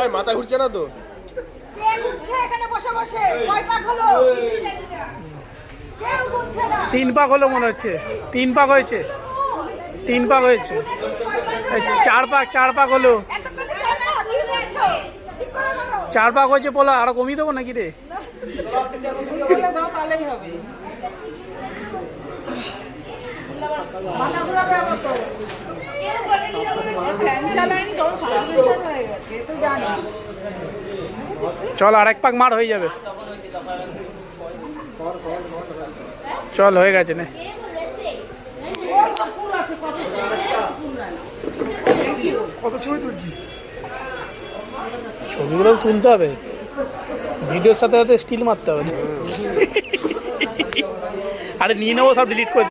ভাই মাথা ঘুরছে না তো? কে ঘুরছে এখানে বসে বসে? কয় পাক হলো? কেউ ঘুরছে না। 3 পাক হলো মনে হচ্ছে। 3 পাক হয়েছে। 3 পাক হয়েছে। 4 পাক হলো। এতক্ষণ চলে না, কি হয়েছে? ঠিক করে বলো। 4 পাক হয়েছে পোলা, আরো কমিয়ে দেবো নাকি রে? বলে দাও তাহলেই হবে। মাথা ঘুরাবে আবার তো। কেউ বলেনি আমাদের ফ্যান চালায়নি তখন সার্কুলেশন হয়ে গেছে, তো জানিস। চল আর 1 পাক মার হয়ে যাবে। চল হয়ে গেছে না। ওই তো ফুল আছে, কত ফুল নাই। কত ছবি তুলছি? ছবিগুলো তুলতে হবে, ভিডিওর সাথে সাথে স্টিল মারতে হবে। আরে নিয়ে নেবো, সব ডিলিট করে